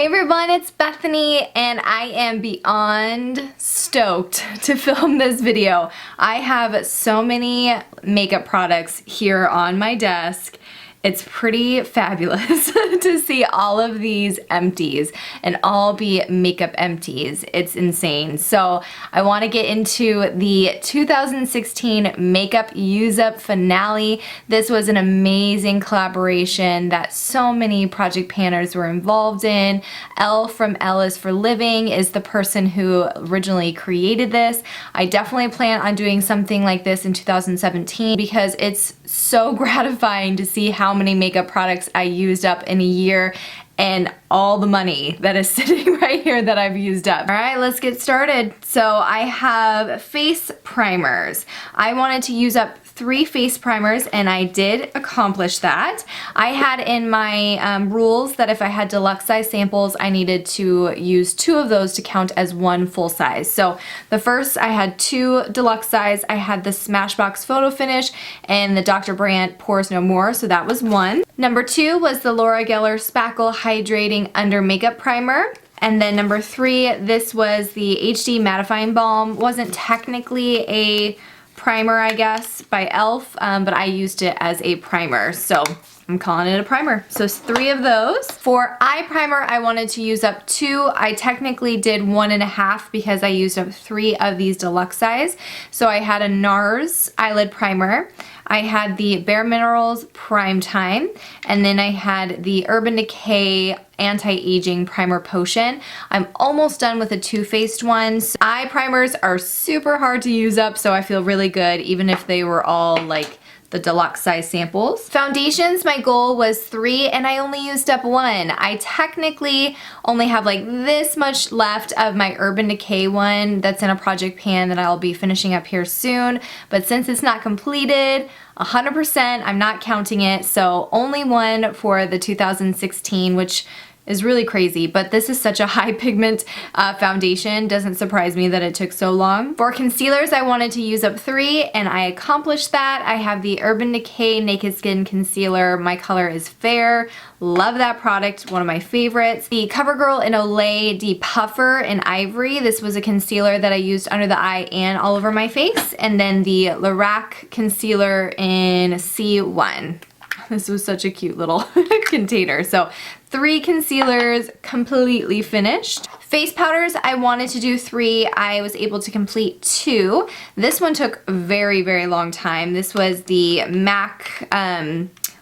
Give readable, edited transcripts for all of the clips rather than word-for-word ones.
Hey everyone, it's Bethany and I am beyond stoked to film this video. I have so many makeup products here on my desk. It's pretty fabulous to see all of these empties and all be makeup empties. It's insane. So I want to get into the 2016 Makeup Use Up Finale. This was an amazing collaboration that so many project panners were involved in. Elle from Elle is for Living is the person who originally created this. I definitely plan on doing something like this in 2017 because it's so gratifying to see how many makeup products I used up in a year and all the money that is sitting right here that I've used up. All right, let's get started. So I have face primers. I wanted to use up 3 face primers and I did accomplish that. I had in my rules that if I had deluxe size samples, I needed to use 2 of those to count as 1 full size. So the first I had 2 deluxe size. I had the Smashbox Photo Finish and the Dr. Brandt Pores No More, so that was 1. Number 2 was the Laura Geller Spackle Hydrating Under Makeup Primer. And then number 3, this was the HD Mattifying Balm. Wasn't technically a primer, I guess, by e.l.f., but I used it as a primer, so I'm calling it a primer. So 3 of those. For eye primer, I wanted to use up 2. I technically did 1.5 because I used up 3 of these deluxe size. So I had a NARS eyelid primer. I had the Bare Minerals Prime Time, and then I had the Urban Decay Anti-Aging Primer Potion. I'm almost done with the Too Faced ones. Eye primers are super hard to use up, so I feel really good, even if they were all like the deluxe size samples. Foundations, my goal was 3 and I only used up 1. I technically only have like this much left of my Urban Decay one that's in a project pan that I'll be finishing up here soon, but since it's not completed 100%, I'm not counting it, so only 1 for the 2016, which is really crazy, but this is such a high pigment foundation. Doesn't surprise me that it took so long. For concealers, I wanted to use up 3 and I accomplished that. I have the Urban Decay Naked Skin Concealer. My color is Fair. Love that product, one of my favorites. The CoverGirl in Olay Depuffer in Ivory. This was a concealer that I used under the eye and all over my face. And then the Lorac concealer in C1. This was such a cute little container. So 3 concealers completely finished. Face powders, I wanted to do 3. I was able to complete 2. This one took a very, very long time. This was the MAC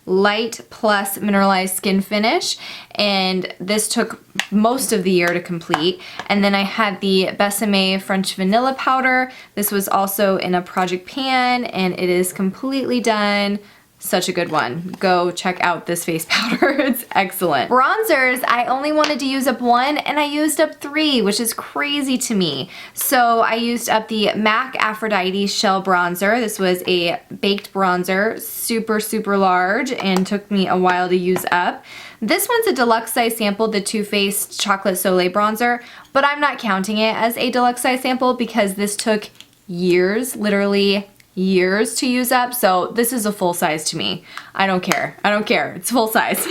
Light Plus Mineralized Skin Finish, and this took most of the year to complete. And then I had the Besame French Vanilla Powder. This was also in a project pan, and it is completely done. Such a good one. Go check out this face powder. It's excellent. Bronzers, I only wanted to use up 1 and I used up 3, which is crazy to me. So I used up the MAC Aphrodite Shell Bronzer. This was a baked bronzer, super, super large, and took me a while to use up. This one's a deluxe size sample, the Too Faced Chocolate Soleil Bronzer, but I'm not counting it as a deluxe size sample because this took years, literally years to use up, so this is a full size to me. I don't care. I don't care. It's full size.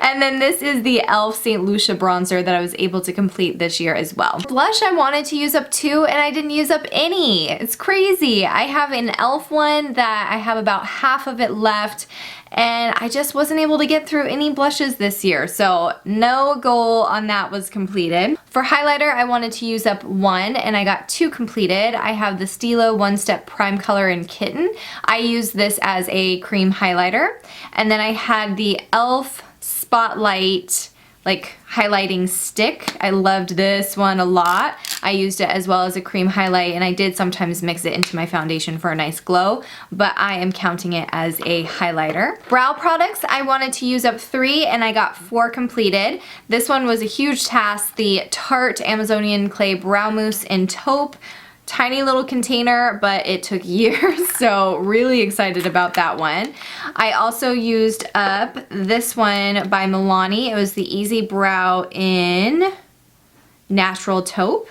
And then this is the e.l.f. St. Lucia bronzer that I was able to complete this year as well. Blush, I wanted to use up 2 and I didn't use up any. It's crazy. I have an e.l.f. one that I have about half of it left, and I just wasn't able to get through any blushes this year, so no goal on that was completed. For highlighter, I wanted to use up 1 and I got 2 completed. I have the Stila One Step Prime Color in Kitten. I used this as a cream highlighter. And then I had the e.l.f. Spotlight like highlighting stick. I loved this one a lot. I used it as well as a cream highlight, and I did sometimes mix it into my foundation for a nice glow, but I am counting it as a highlighter. Brow products, I wanted to use up 3 and I got 4 completed. This one was a huge task, the Tarte Amazonian Clay Brow Mousse in Taupe. Tiny little container, but it took years, so really excited about that one. I also used up this one by Milani. It was the Easy Brow in Natural Taupe.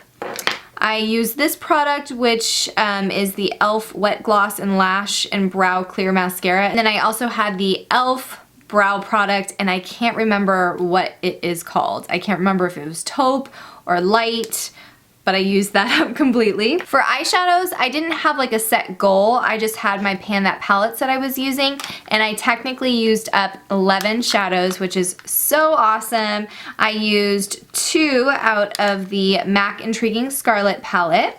I used this product, which is the e.l.f. Wet Gloss and Lash and Brow Clear Mascara. And then I also had the e.l.f. brow product, and I can't remember what it is called. I can't remember if it was taupe or light, but I used that up completely. For eyeshadows, I didn't have like a set goal. I just had my Pan That palettes that I was using, and I technically used up 11 shadows, which is so awesome. I used 2 out of the MAC Intriguing Scarlet palette.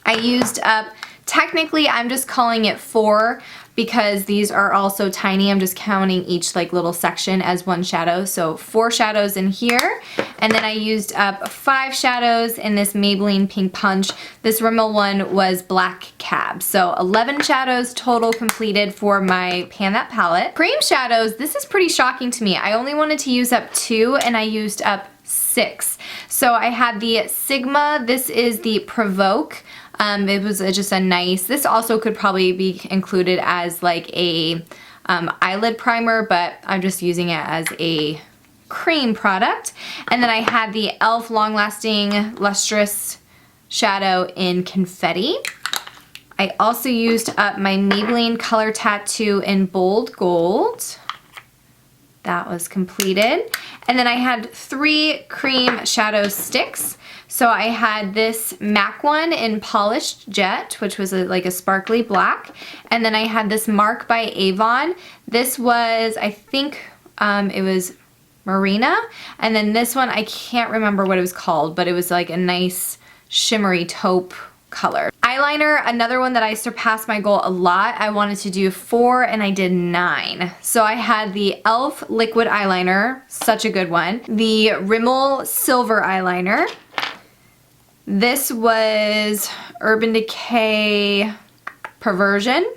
I used up, technically I'm just calling it 4 because these are all so tiny. I'm just counting each like little section as one shadow. So 4 shadows in here. And then I used up 5 shadows in this Maybelline Pink Punch. This Rimmel one was Black Cab. So 11 shadows total completed for my Pan That palette. Cream shadows, this is pretty shocking to me. I only wanted to use up 2 and I used up 6. So I had the Sigma, this is the Provoke. It was just a nice, this also could probably be included as like a eyelid primer, but I'm just using it as a cream product. And then I had the e.l.f. Long Lasting Lustrous Shadow in Confetti. I also used up my Maybelline Color Tattoo in Bold Gold. That was completed. And then I had 3 cream shadow sticks. So I had this MAC one in Polished Jet, which was like a sparkly black. And then I had this Mark by Avon. This was, I think it was Marina. And then this one, I can't remember what it was called, but it was like a nice shimmery taupe color. Eyeliner, another one that I surpassed my goal a lot. I wanted to do 4 and I did 9. So I had the e.l.f. Liquid Eyeliner, such a good one. The Rimmel Silver Eyeliner. This was Urban Decay Perversion.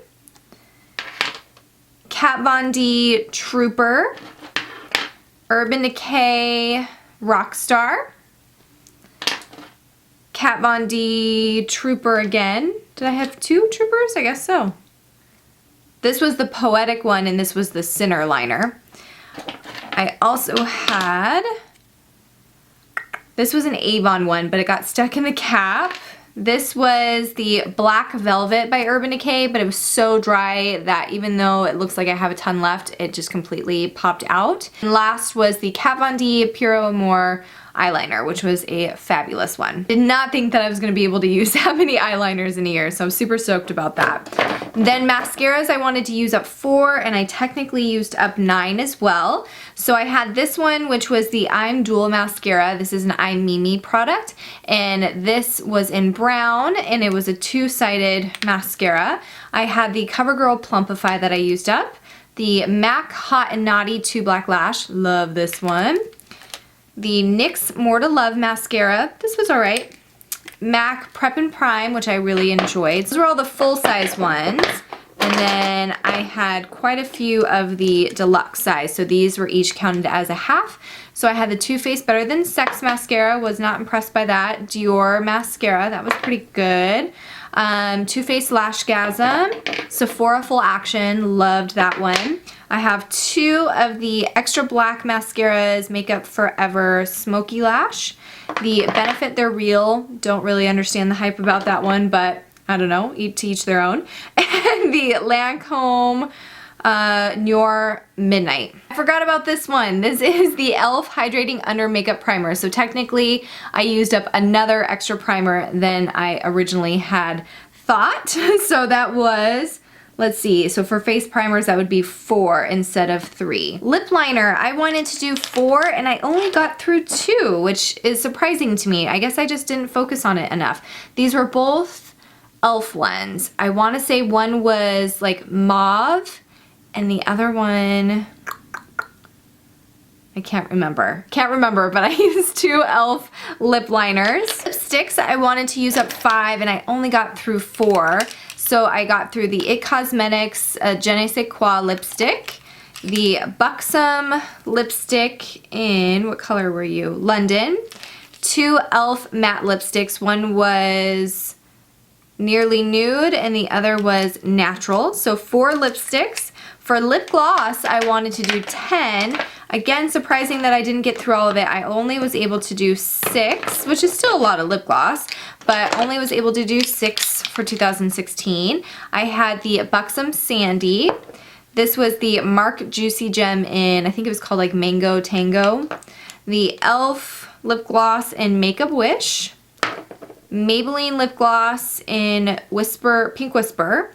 Kat Von D Trooper. Urban Decay Rockstar. Kat Von D Trooper again. Did I have 2 Troopers? I guess so. This was the Poetic one and this was the Sinner liner. I also had, this was an Avon one, but it got stuck in the cap. This was the Black Velvet by Urban Decay, but it was so dry that even though it looks like I have a ton left, it just completely popped out. And last was the Kat Von D Pure Amour eyeliner, which was a fabulous one. Did not think that I was going to be able to use that many eyeliners in a year, so I'm super stoked about that. Then mascaras, I wanted to use up 4, and I technically used up 9 as well. So I had this one, which was the I'm Dual Mascara. This is an I'm Mimi product, and this was in brown, and it was a 2-sided mascara. I had the CoverGirl Plumpify that I used up. The MAC Hot and Naughty 2 Black Lash, love this one. The NYX More to Love mascara, this was alright. MAC Prep and Prime, which I really enjoyed. Those were all the full-size ones. And then I had quite a few of the deluxe size, so these were each counted as a half. So I had the Too Faced Better Than Sex mascara, was not impressed by that. Dior mascara, that was pretty good. Too Faced Lashgasm, Sephora Full Action, loved that one. I have 2 of the Extra Black mascaras, Makeup Forever Smoky Lash. The Benefit They're Real, don't really understand the hype about that one, but I don't know, to each their own. And the Lancome Noir Midnight. I forgot about this one. This is the e.l.f. Hydrating Under Makeup Primer. So technically I used up another extra primer than I originally had thought. So that was, let's see, so for face primers that would be 4 instead of 3. Lip liner, I wanted to do 4 and I only got through 2, which is surprising to me. I guess I just didn't focus on it enough. These were both e.l.f. ones. I want to say one was like mauve and the other one, I can't remember, but I used 2 e.l.f. lip liners. Lipsticks, I wanted to use up 5 and I only got through 4. So I got through the It Cosmetics Je ne sais quoi lipstick, the Buxom lipstick in, what color were you? London. 2 e.l.f. matte lipsticks, one was Nearly Nude and the other was Natural. So 4 lipsticks. For lip gloss, I wanted to do 10. Again, surprising that I didn't get through all of it. I only was able to do 6, which is still a lot of lip gloss, but only was able to do 6 for 2016. I had the Buxom Sandy. This was the Marc Juicy Gem in, I think it was called like Mango Tango. The e.l.f. lip gloss in Make-A Wish. Maybelline lip gloss in Pink Whisper.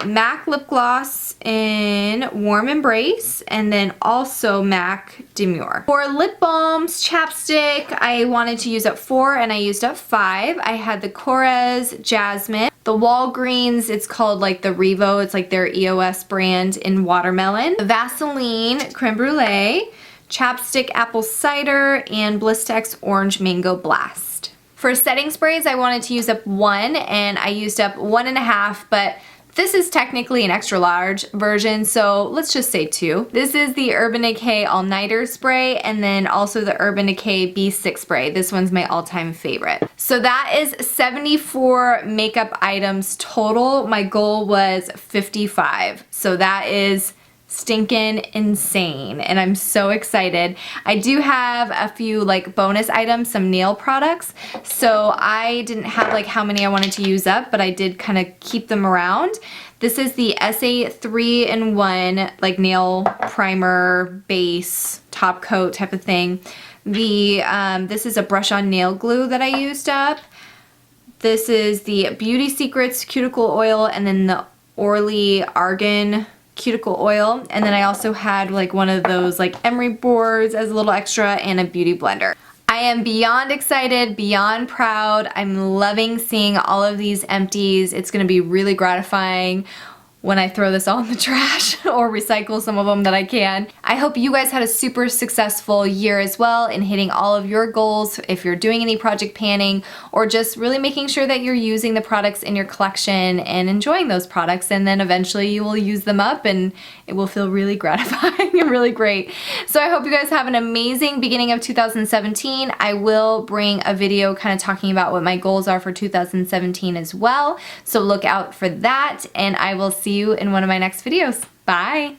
MAC lip gloss in Warm Embrace, and then also MAC Demure. For lip balms, chapstick, I wanted to use up 4 and I used up 5. I had the Korres Jasmine, the Walgreens, it's called like the Revo, it's like their EOS brand in Watermelon, the Vaseline Creme Brulee, chapstick Apple Cider, and Blistex Orange Mango Blast. For setting sprays, I wanted to use up 1 and I used up 1.5, but this is technically an extra large version, so let's just say 2. This is the Urban Decay All Nighter spray, and then also the Urban Decay B6 spray. This one's my all-time favorite. So that is 74 makeup items total. My goal was 55. So that is stinking insane, and I'm so excited. I do have a few like bonus items, some nail products, so I didn't have like how many I wanted to use up, but I did kind of keep them around. This is the SA 3-in-1 like nail primer base top coat type of thing. This is a brush on nail glue that I used up. This is the Beauty Secrets cuticle oil, and then the Orly Argan cuticle oil, and then I also had like one of those like emery boards as a little extra, and a beauty blender. I am beyond excited, beyond proud. I'm loving seeing all of these empties. It's gonna be really gratifying when I throw this all in the trash or recycle some of them that I can. I hope you guys had a super successful year as well in hitting all of your goals if you're doing any project panning, or just really making sure that you're using the products in your collection and enjoying those products, and then eventually you will use them up and it will feel really gratifying and really great. So I hope you guys have an amazing beginning of 2017. I will bring a video kind of talking about what my goals are for 2017 as well, so look out for that, and I will see you in one of my next videos. Bye!